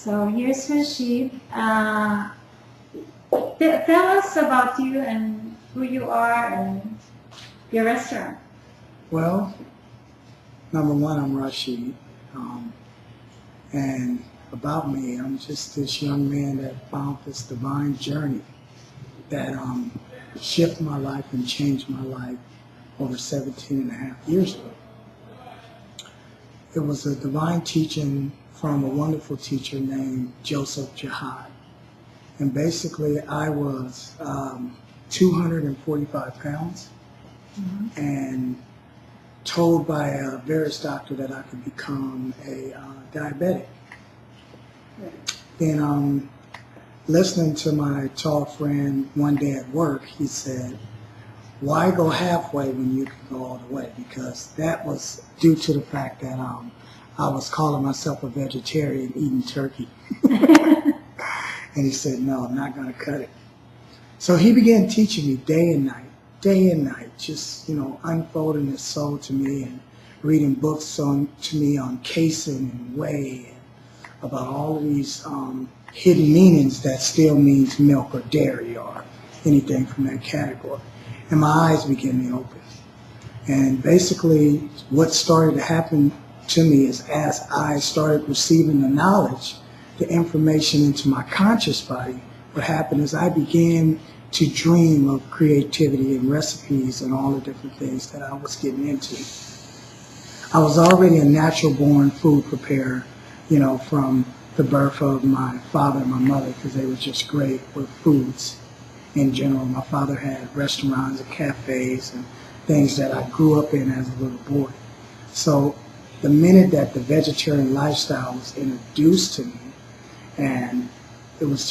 So here's Rawsheed. Tell us about you and who you are and your restaurant. Well, number one, I'm Rawsheed. And about me, I'm just this young man that found this divine journey that shifted my life and changed my life over 17 and a half years ago. It was a divine teaching from a wonderful teacher named Joseph Jihad. And basically, I was 245 pounds and told by a various doctor that I could become a diabetic. And listening to my tall friend one day at work, he said, why go halfway when you can go all the way? Because that was due to the fact that I was calling myself a vegetarian eating turkey. And he said, no, I'm not going to cut it. So he began teaching me day and night, just, unfolding his soul to me and reading books to me on casein and whey and about all of these hidden meanings that still means milk or dairy or anything from that category. And my eyes began to open. And basically what started to happen to me is as I started receiving the knowledge, the information into my conscious body, what happened is I began to dream of creativity and recipes and all the different things that I was getting into. I was already a natural-born food preparer, from the birth of my father and my mother, because they were just great with foods in general. My father had restaurants and cafes and things that I grew up in as a little boy. So the minute that the vegetarian lifestyle was introduced to me, and it was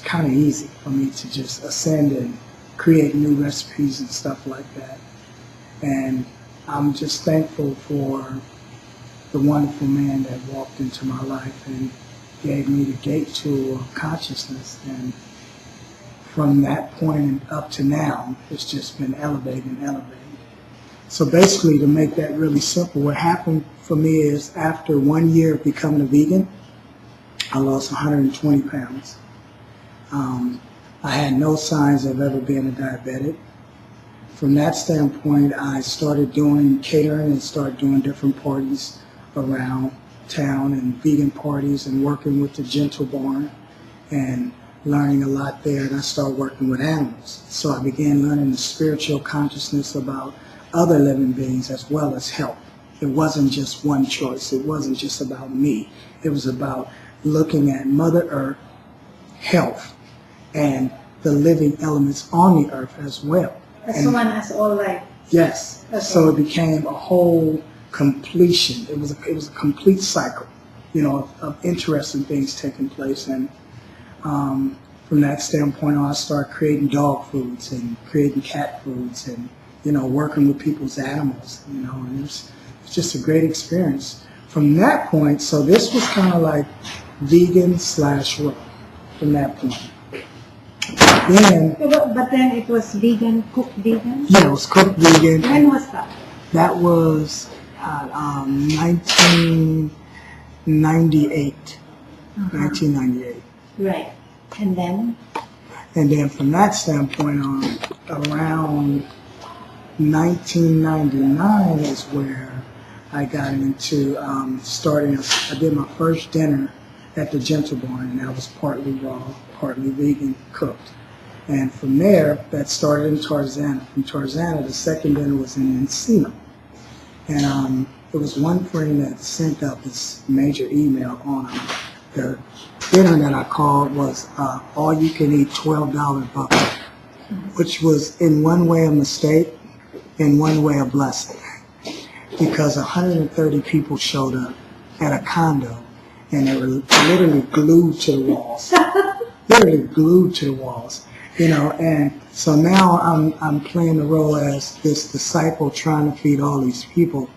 kind of easy for me to just ascend and create new recipes and stuff like that. And I'm just thankful for the wonderful man that walked into my life and gave me the gate tool of consciousness. And from that point up to now, it's just been elevating. So basically, to make that really simple, what happened for me is after 1 year of becoming a vegan, I lost 120 pounds. I had no signs of ever being a diabetic. From that standpoint, I started doing catering and started doing different parties around town and vegan parties and working with the Gentle Barn and learning a lot there. And I started working with animals. So I began learning the spiritual consciousness about other living beings as well as health. It wasn't just one choice. It wasn't just about me. It was about looking at Mother Earth, health, and the living elements on the earth as well. As one as all life. Yes. Okay. So it became a whole completion. It was a complete cycle, of interesting things taking place. And from that standpoint on, I started creating dog foods and creating cat foods and, working with people's animals, and it's just a great experience. From that point, so this was kind of like vegan/raw from that point. Then, but then it was vegan, cooked vegan? Yeah, it was cooked vegan. When was that? That was 1998. 1998. Right. And then? And then from that standpoint on, around 1999 is where I got into I did my first dinner at the Gentle Barn, and that was partly raw, partly vegan cooked. And from there, that started in Tarzana. From Tarzana, the second dinner was in Encino. And there was one friend that sent out this major email on the dinner that I called was all you can eat $12 buffet, which was in one way a mistake, in one way a blessing. Because 130 people showed up at a condo, and they were literally glued to the walls. And so now I'm playing the role as this disciple trying to feed all these people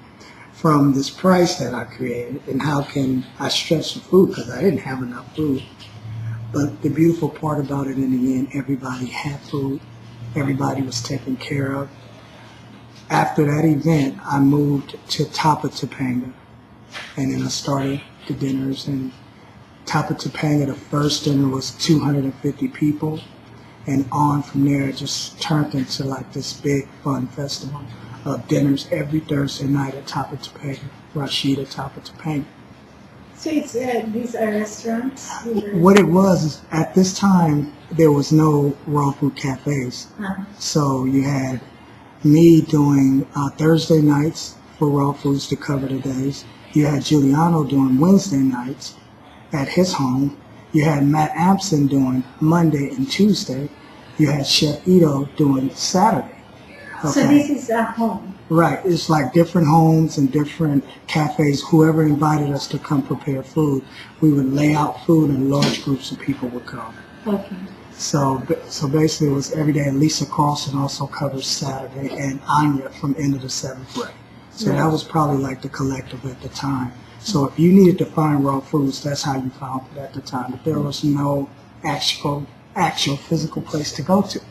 from this price that I created, and how can I stretch the food, because I didn't have enough food. But the beautiful part about it, in the end, everybody had food, everybody was taken care of. After that event, I moved to Tapa Topanga, and then I started the dinners and top of Topanga, the first dinner was 250 people, and on from there it just turned into like this big fun festival of dinners every Thursday night at top of Topanga, Rawsheed at top of Topanga. So it's these are restaurants? What it was is at this time there was no raw food cafes. So you had me doing Thursday nights for raw foods to cover the days. You had Giuliano doing Wednesday nights at his home. You had Matt Ampson doing Monday and Tuesday. You had Chef Ito doing Saturday. Okay. So this is a home? Right. It's like different homes and different cafes. Whoever invited us to come prepare food, we would lay out food and large groups of people would come. Okay. So basically it was every day. Lisa Carlson also covers Saturday, and Anya from End of the Seventh Grade. So that was probably like the collective at the time. So if you needed to find raw foods, that's how you found it at the time. But there was no actual physical place to go to.